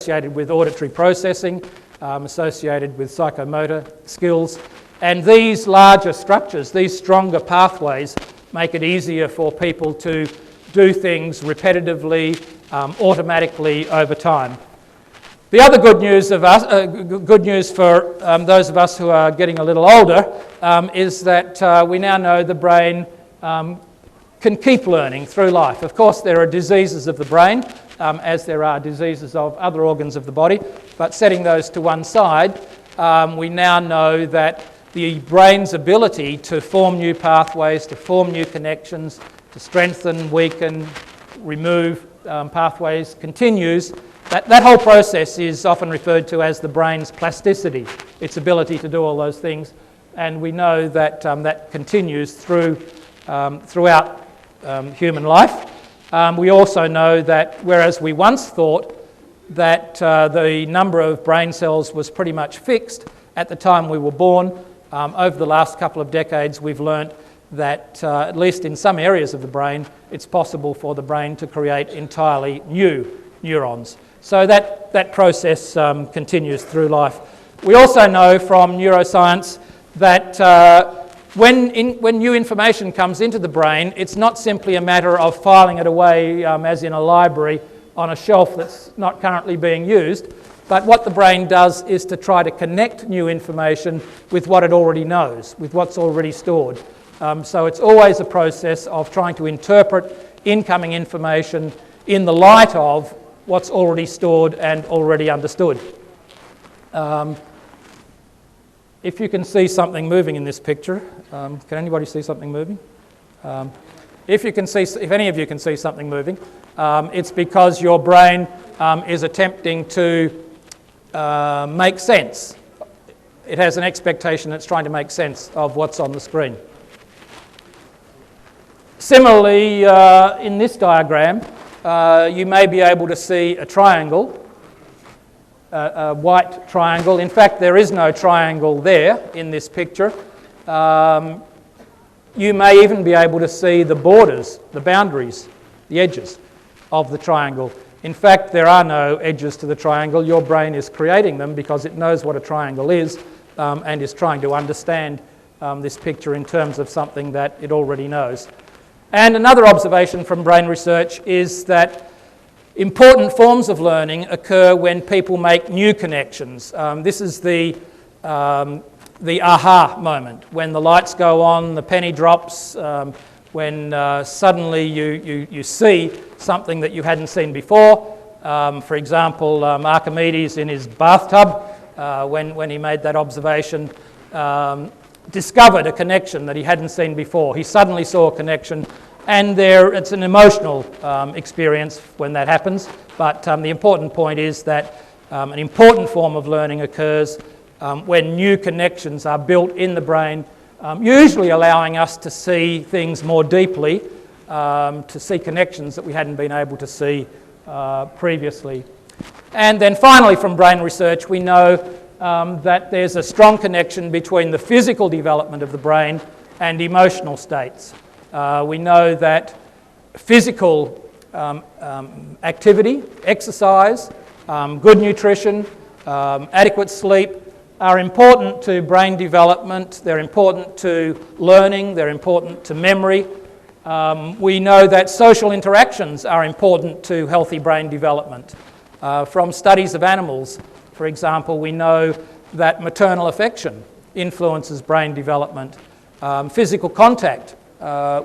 associated with auditory processing, associated with psychomotor skills. And these larger structures, these stronger pathways, make it easier for people to do things repetitively, automatically over time. The other good news for those of us who are getting a little older is that we now know the brain can keep learning through life. Of course, there are diseases of the brain, as there are diseases of other organs of the body, but setting those to one side, we now know that the brain's ability to form new pathways, to form new connections, to strengthen, weaken, remove pathways continues. That whole process is often referred to as the brain's plasticity, its ability to do all those things, and we know that that continues throughout human life. We also know that whereas we once thought that the number of brain cells was pretty much fixed at the time we were born, over the last couple of decades we've learnt that at least in some areas of the brain it's possible for the brain to create entirely new neurons. So that process continues through life. We also know from neuroscience that when new information comes into the brain, it's not simply a matter of filing it away as in a library on a shelf that's not currently being used, but what the brain does is to try to connect new information with what it already knows, with what's already stored. So it's always a process of trying to interpret incoming information in the light of what's already stored and already understood. If you can see something moving in this picture, can anybody see something moving? If any of you can see something moving, it's because your brain is attempting to make sense. It has an expectation it's trying to make sense of what's on the screen. Similarly, in this diagram, you may be able to see a triangle, a white triangle. In fact, there is no triangle there in this picture. You may even be able to see the borders, the boundaries, the edges of the triangle. In fact, there are no edges to the triangle. Your brain is creating them because it knows what a triangle is and is trying to understand this picture in terms of something that it already knows. And another observation from brain research is that important forms of learning occur when people make new connections. This is the aha moment, when the lights go on, the penny drops, when suddenly you see something that you hadn't seen before. For example, Archimedes in his bathtub, when he made that observation, discovered a connection that he hadn't seen before. He suddenly saw a connection, and it's an emotional experience when that happens, but the important point is that an important form of learning occurs when new connections are built in the brain, usually allowing us to see things more deeply, to see connections that we hadn't been able to see previously. And then finally, from brain research, we know that there's a strong connection between the physical development of the brain and emotional states. We know that physical activity, exercise, good nutrition, adequate sleep are important to brain development, they're important to learning, they're important to memory. We know that social interactions are important to healthy brain development. From studies of animals, for example, we know that maternal affection influences brain development. Physical contact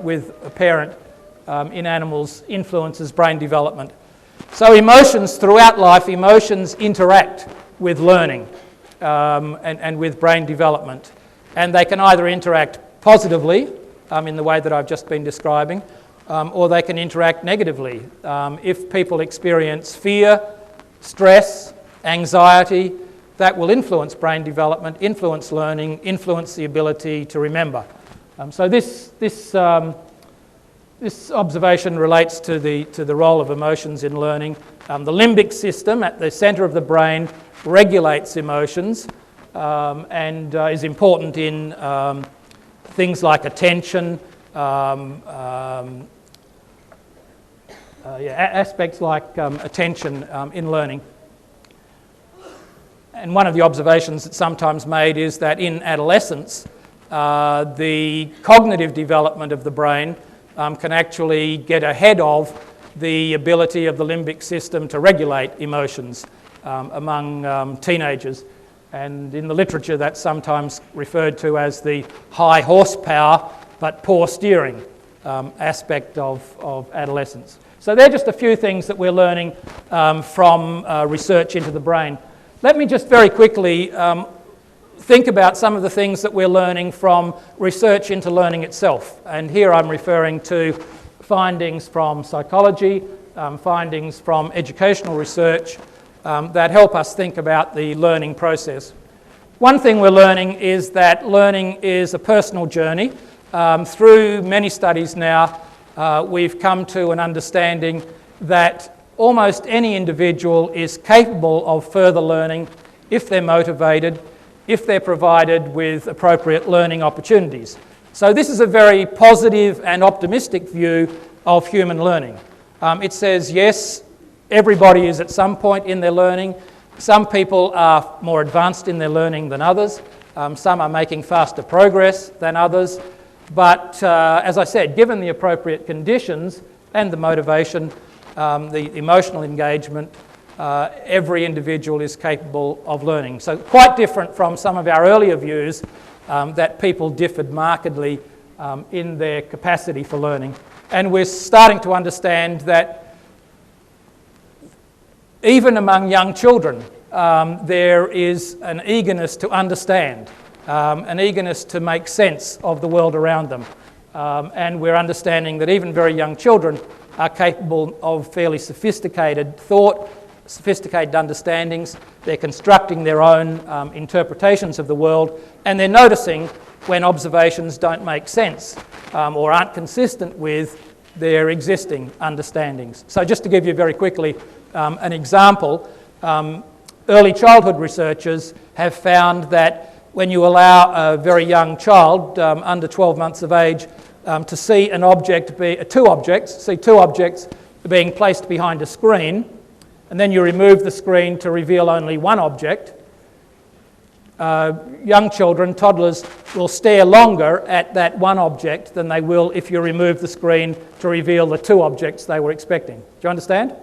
with a parent in animals influences brain development. So emotions throughout life, emotions interact with learning and with brain development. And they can either interact positively in the way that I've just been describing, or they can interact negatively. If people experience fear, stress, anxiety, that will influence brain development, influence learning, influence the ability to remember. So this observation relates to the role of emotions in learning. The limbic system at the centre of the brain regulates emotions and is important in things like attention, aspects like attention in learning. And one of the observations that's sometimes made is that in adolescence, the cognitive development of the brain can actually get ahead of the ability of the limbic system to regulate emotions among teenagers. And in the literature, that's sometimes referred to as the high horsepower but poor steering aspect of adolescence. So they're just a few things that we're learning from research into the brain. Let me just very quickly think about some of the things that we're learning from research into learning itself. And here I'm referring to findings from psychology, findings from educational research that help us think about the learning process. One thing we're learning is that learning is a personal journey. Through many studies now, we've come to an understanding that almost any individual is capable of further learning if they're motivated, if they're provided with appropriate learning opportunities. So this is a very positive and optimistic view of human learning. It says, yes, everybody is at some point in their learning. Some people are more advanced in their learning than others. Some are making faster progress than others. But as I said, given the appropriate conditions and the motivation, the emotional engagement, every individual is capable of learning. So quite different from some of our earlier views that people differed markedly in their capacity for learning. And we're starting to understand that even among young children, there is an eagerness to understand, an eagerness to make sense of the world around them. And we're understanding that even very young children are capable of fairly sophisticated thought, sophisticated understandings. They're constructing their own interpretations of the world, and they're noticing when observations don't make sense or aren't consistent with their existing understandings. So just to give you very quickly an example, early childhood researchers have found that when you allow a very young child under 12 months of age to see an object, two objects being placed behind a screen, and then you remove the screen to reveal only one object, young children, toddlers, will stare longer at that one object than they will if you remove the screen to reveal the two objects they were expecting. Do you understand?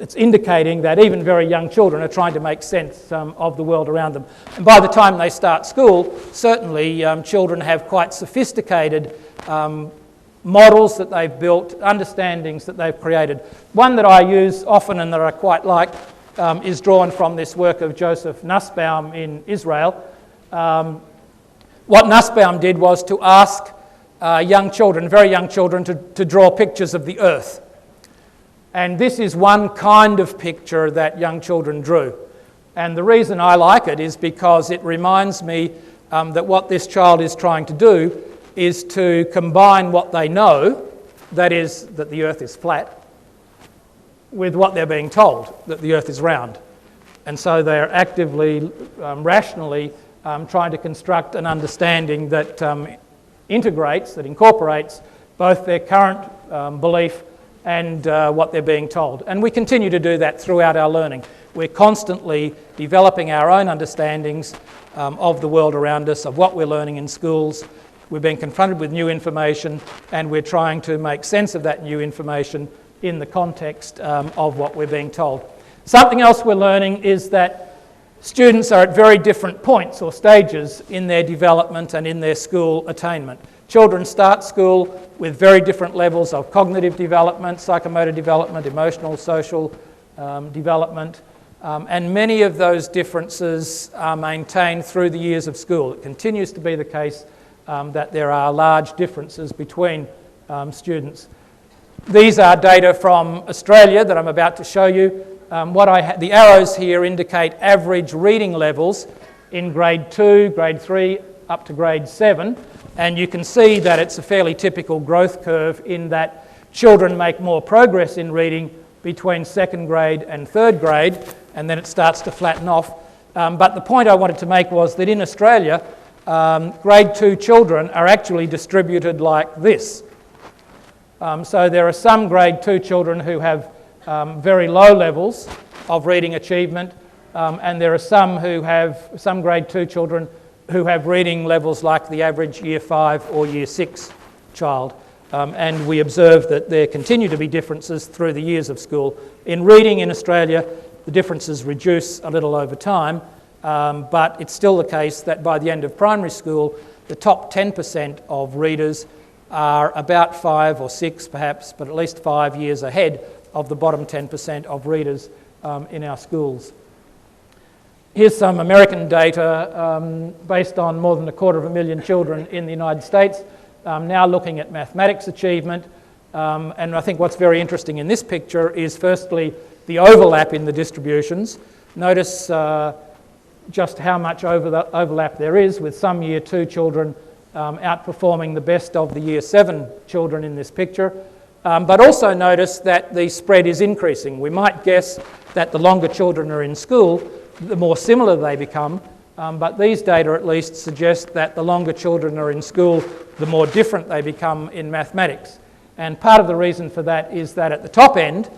It's indicating that even very young children are trying to make sense of the world around them. And by the time they start school, certainly children have quite sophisticated models that they've built, understandings that they've created. One that I use often and that I quite like is drawn from this work of Joseph Nussbaum in Israel. What Nussbaum did was to ask young children, very young children, to draw pictures of the earth. And this is one kind of picture that young children drew. And the reason I like it is because it reminds me that what this child is trying to do is to combine what they know, that is, that the earth is flat, with what they're being told, that the earth is round. And so they're actively, rationally trying to construct an understanding that integrates, that incorporates both their current belief and what they're being told. And we continue to do that throughout our learning. We're constantly developing our own understandings of the world around us, of what we're learning in schools. We're being confronted with new information, and we're trying to make sense of that new information in the context of what we're being told. Something else we're learning is that students are at very different points or stages in their development and in their school attainment. Children start school with very different levels of cognitive development, psychomotor development, emotional, social development, and many of those differences are maintained through the years of school. It continues to be the case that there are large differences between students. These are data from Australia that I'm about to show you. The arrows here indicate average reading levels in grade 2, grade 3, up to grade 7. And you can see that it's a fairly typical growth curve in that children make more progress in reading between second grade and third grade, and then it starts to flatten off. But the point I wanted to make was that in Australia, grade 2 children are actually distributed like this. So there are some grade 2 children who have very low levels, of reading achievement, and there are some grade 2 children who have reading levels like the average year 5 or year 6 child. And we observe that there continue to be differences through the years of school. In reading in Australia, the differences reduce a little over time, but it's still the case that by the end of primary school, the top 10% of readers are about 5 or 6 perhaps, but at least 5 years ahead of the bottom 10% of readers in our schools. Here's some American data based on more than 250,000 children in the United States, now looking at mathematics achievement. And I think what's very interesting in this picture is firstly the overlap in the distributions. Notice just how much overlap there is, with some year 2 children outperforming the best of the year 7 children in this picture. But also notice that the spread is increasing. We might guess that the longer children are in school, the more similar they become, but these data at least suggest that the longer children are in school, the more different they become in mathematics. And part of the reason for that is that at the top end,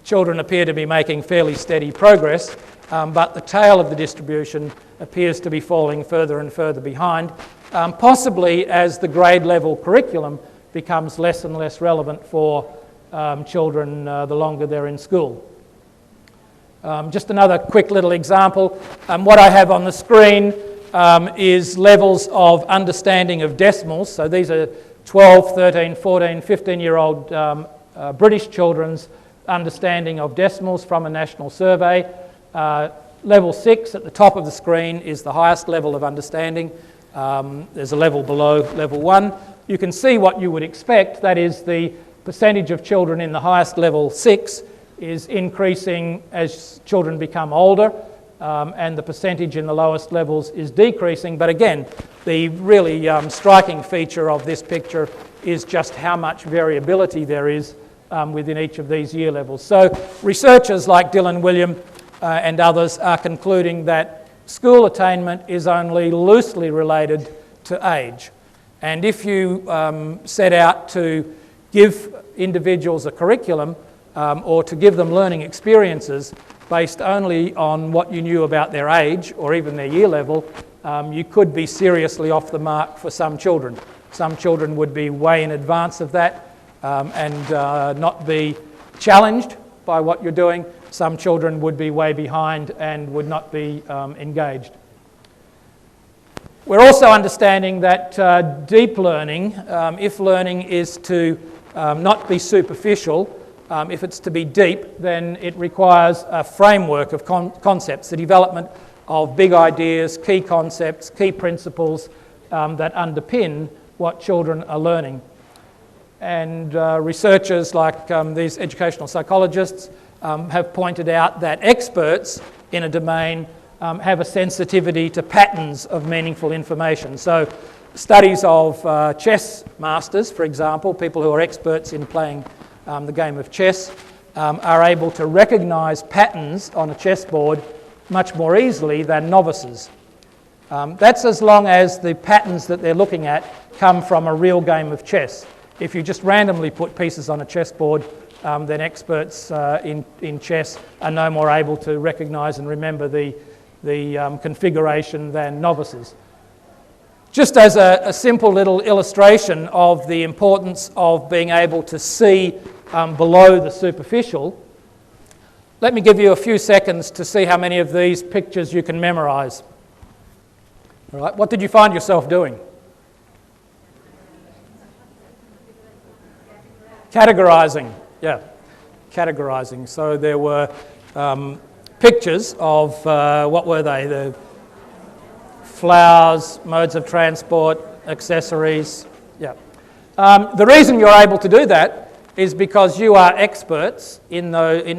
children appear to be making fairly steady progress, but the tail of the distribution appears to be falling further and further behind, possibly as the grade level curriculum becomes less and less relevant for children the longer they're in school. Just another quick little example. What I have on the screen is levels of understanding of decimals. So these are 12, 13, 14, 15-year-old British children's understanding of decimals from a national survey. Level 6 at the top of the screen is the highest level of understanding. There's a level below level 1. You can see what you would expect, that is the percentage of children in the highest level 6 is increasing as children become older, and the percentage in the lowest levels is decreasing. But again, the really striking feature of this picture is just how much variability there is within each of these year levels. So researchers like Dylan William and others are concluding that school attainment is only loosely related to age. And if you set out to give individuals a curriculum or to give them learning experiences based only on what you knew about their age or even their year level, you could be seriously off the mark for some children. Some children would be way in advance of that and not be challenged by what you're doing. Some children would be way behind and would not be engaged. We're also understanding that deep learning, if learning is to not be superficial, if it's to be deep, then it requires a framework of concepts, the development of big ideas, key concepts, key principles that underpin what children are learning. And researchers like these educational psychologists have pointed out that experts in a domain have a sensitivity to patterns of meaningful information. So studies of chess masters, for example, people who are experts in playing the game of chess, are able to recognise patterns on a chessboard much more easily than novices. That's as long as the patterns that they're looking at come from a real game of chess. If you just randomly put pieces on a chessboard, then experts in chess are no more able to recognise and remember the configuration than novices. Just as a simple little illustration of the importance of being able to see below the superficial, let me give you a few seconds to see how many of these pictures you can memorise. All right, what did you find yourself doing? Categorising, yeah, categorising. So there were pictures of, what were they? The flowers, modes of transport, accessories, yeah. The reason you're able to do that is because you are experts in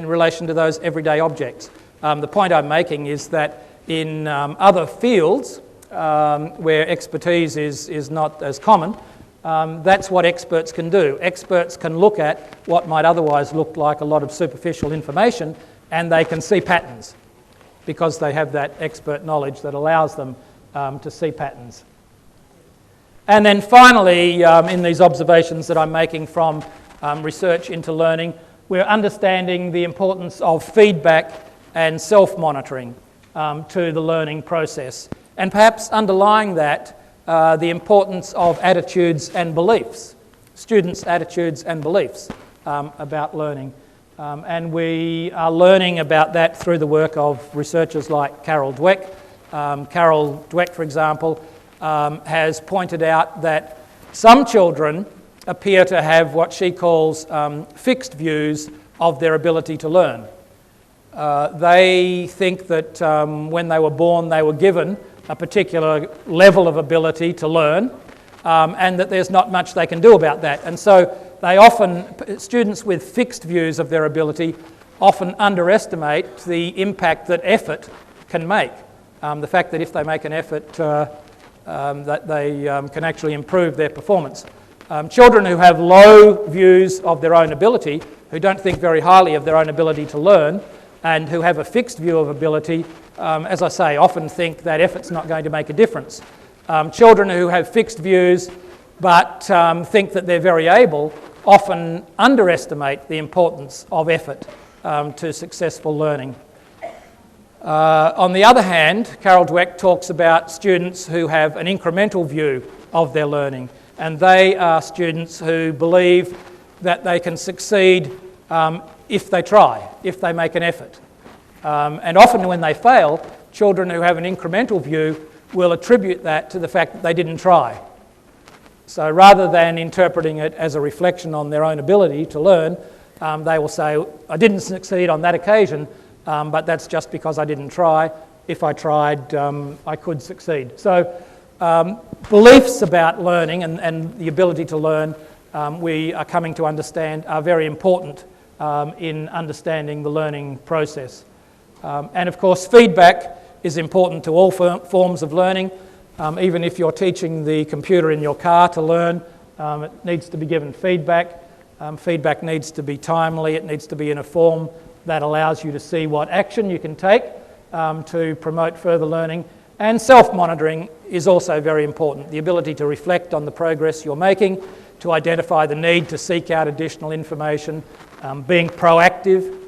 relation to those everyday objects. The point I'm making is that in other fields where expertise is not as common, that's what experts can do. Experts can look at what might otherwise look like a lot of superficial information, and they can see patterns because they have that expert knowledge that allows them to see patterns. And then finally, in these observations that I'm making from research into learning, we're understanding the importance of feedback and self-monitoring to the learning process. And perhaps underlying that, the importance of attitudes and beliefs, students' attitudes and beliefs about learning. And we are learning about that through the work of researchers like Carol Dweck. Carol Dweck, for example, has pointed out that some children appear to have what she calls fixed views of their ability to learn. They think that when they were born they were given a particular level of ability to learn, and that there's not much they can do about that. And so they often, students with fixed views of their ability often underestimate the impact that effort can make. The fact that if they make an effort that they can actually improve their performance. Children who have low views of their own ability, who don't think very highly of their own ability to learn, and who have a fixed view of ability, as I say, often think that effort's not going to make a difference. Children who have fixed views but think that they're very able often underestimate the importance of effort to successful learning. On the other hand, Carol Dweck talks about students who have an incremental view of their learning, and they are students who believe that they can succeed if they try, if they make an effort. And often when they fail, children who have an incremental view will attribute that to the fact that they didn't try. So rather than interpreting it as a reflection on their own ability to learn, they will say, I didn't succeed on that occasion, but that's just because I didn't try. If I tried, I could succeed. So beliefs about learning and the ability to learn, we are coming to understand, are very important in understanding the learning process. And of course, feedback is important to all forms of learning. Even if you're teaching the computer in your car to learn, it needs to be given feedback. Feedback needs to be timely. It needs to be in a form that allows you to see what action you can take to promote further learning. And self-monitoring is also very important. The ability to reflect on the progress you're making, to identify the need to seek out additional information, being proactive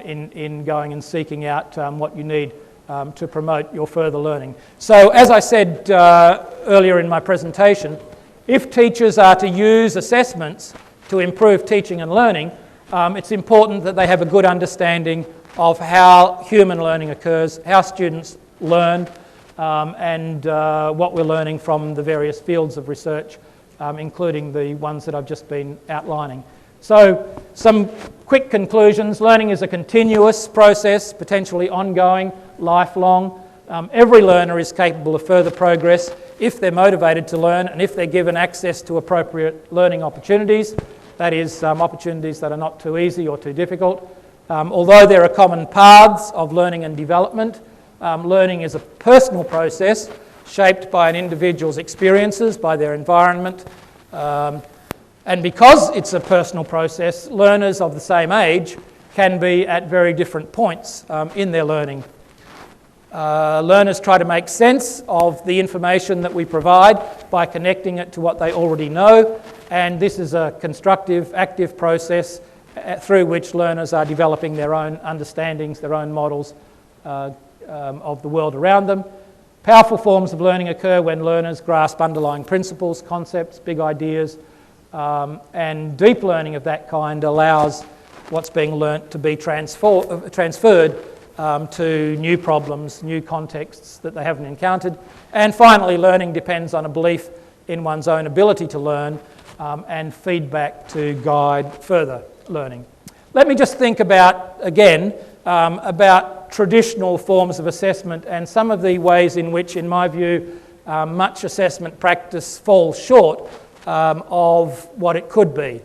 in going and seeking out what you need to promote your further learning. So as I said earlier in my presentation, if teachers are to use assessments to improve teaching and learning, it's important that they have a good understanding of how human learning occurs, how students learn, and what we're learning from the various fields of research, including the ones that I've just been outlining. So some quick conclusions. Learning is a continuous process, potentially ongoing, lifelong. Every learner is capable of further progress if they're motivated to learn and if they're given access to appropriate learning opportunities. That is, opportunities that are not too easy or too difficult. Although there are common paths of learning and development, learning is a personal process shaped by an individual's experiences, by their environment. And because it's a personal process, learners of the same age can be at very different points in their learning. Learners try to make sense of the information that we provide by connecting it to what they already know, and this is a constructive, active process through which learners are developing their own understandings, their own models of the world around them. Powerful forms of learning occur when learners grasp underlying principles, concepts, big ideas, and deep learning of that kind allows what's being learnt to be transferred to new problems, new contexts that they haven't encountered. And finally, learning depends on a belief in one's own ability to learn and feedback to guide further learning. Let me just think about, again, about traditional forms of assessment and some of the ways in which, in my view, much assessment practice falls short of what it could be.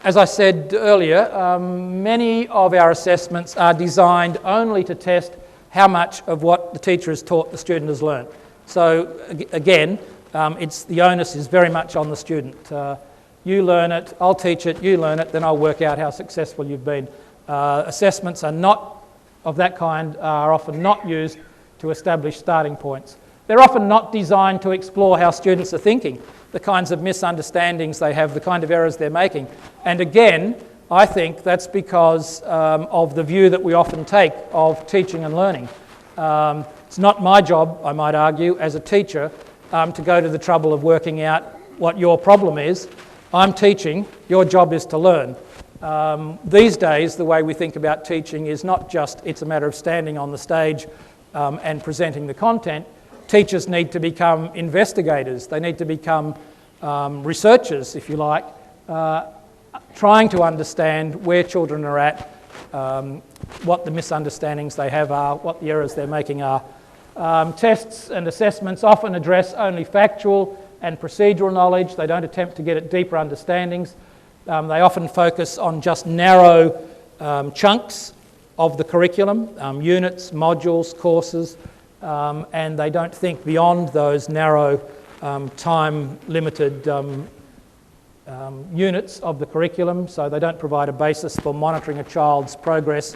As I said earlier, many of our assessments are designed only to test how much of what the teacher has taught the student has learnt. So again, the onus is very much on the student. You learn it, I'll teach it, you learn it, then I'll work out how successful you've been. Assessments are not of that kind, are often not used to establish starting points. They're often not designed to explore how students are thinking, the kinds of misunderstandings they have, the kind of errors they're making. And again, I think that's because of the view that we often take of teaching and learning. It's not my job, I might argue, as a teacher, to go to the trouble of working out what your problem is. I'm teaching, your job is to learn. These days, the way we think about teaching is not just it's a matter of standing on the stage and presenting the content. Teachers need to become investigators. They need to become researchers, if you like, trying to understand where children are at, what the misunderstandings they have are, what the errors they're making are. Tests and assessments often address only factual and procedural knowledge. They don't attempt to get at deeper understandings. They often focus on just narrow chunks of the curriculum, units, modules, courses, and they don't think beyond those narrow time-limited units of the curriculum, so they don't provide a basis for monitoring a child's progress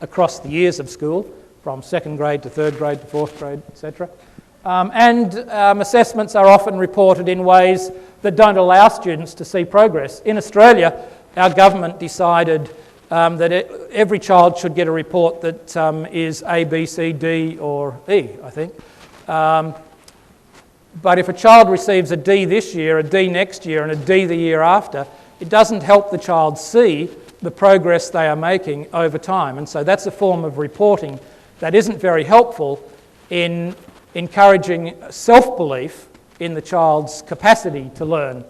across the years of school, from second grade to third grade to fourth grade, etc. Assessments are often reported in ways that don't allow students to see progress. In Australia, our government decided that every child should get a report that is A, B, C, D or E, I think. But if a child receives a D this year, a D next year and a D the year after, it doesn't help the child see the progress they are making over time. And so that's a form of reporting that isn't very helpful in encouraging self-belief in the child's capacity to learn.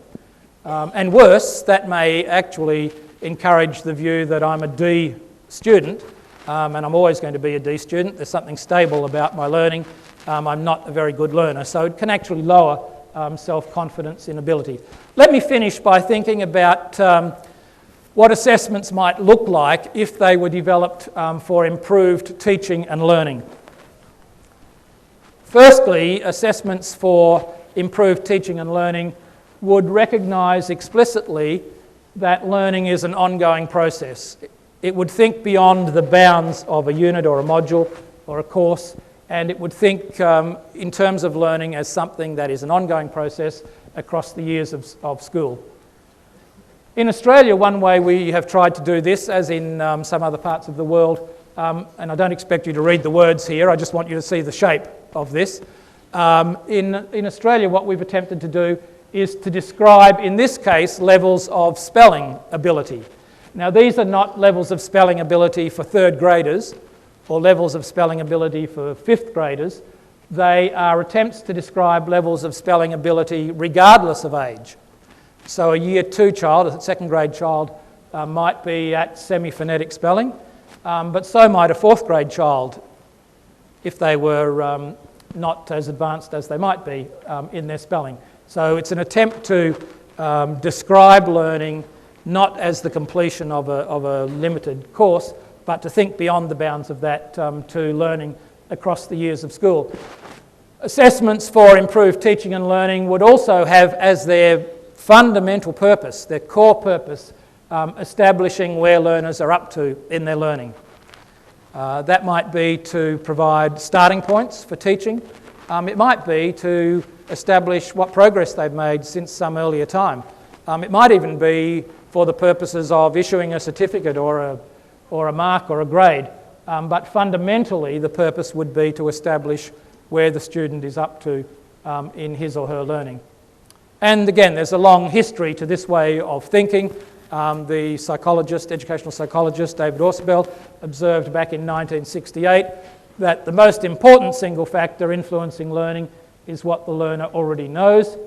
And worse, that may actually encourage the view that I'm a D student and I'm always going to be a D student. There's something stable about my learning. I'm not a very good learner. So it can actually lower self-confidence in ability. Let me finish by thinking about what assessments might look like if they were developed for improved teaching and learning. Firstly, assessments for improved teaching and learning would recognise explicitly that learning is an ongoing process. It would think beyond the bounds of a unit or a module or a course, and it would think in terms of learning as something that is an ongoing process across the years of school. In Australia, one way we have tried to do this, as in some other parts of the world, and I don't expect you to read the words here, I just want you to see the shape of this. In Australia, what we've attempted to do is to describe, in this case, levels of spelling ability. Now, these are not levels of spelling ability for third graders or levels of spelling ability for fifth graders. They are attempts to describe levels of spelling ability regardless of age. So a year 2 child, a second grade child, might be at semi-phonetic spelling, but so might a fourth grade child if they were not as advanced as they might be in their spelling. So it's an attempt to describe learning not as the completion of a limited course, but to think beyond the bounds of that to learning across the years of school. Assessments for improved teaching and learning would also have as their fundamental purpose, their core purpose, establishing where learners are up to in their learning. That might be to provide starting points for teaching. It might be to establish what progress they've made since some earlier time. It might even be for the purposes of issuing a certificate or a mark or a grade. But fundamentally, the purpose would be to establish where the student is up to in his or her learning. And again, there's a long history to this way of thinking. The psychologist, educational psychologist, David Ausubel, observed back in 1968 that the most important single factor influencing learning is what the learner already knows.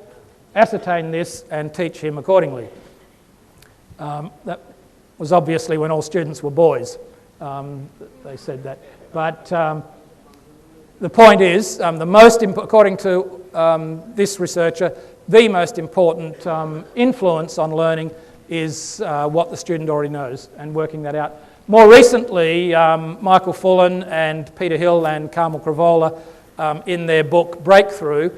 Ascertain this and teach him accordingly. That was obviously when all students were boys. They said that. But the point is, according to this researcher, the most important influence on learning is what the student already knows and working that out. More recently, Michael Fullan and Peter Hill and Carmel Cravola in their book Breakthrough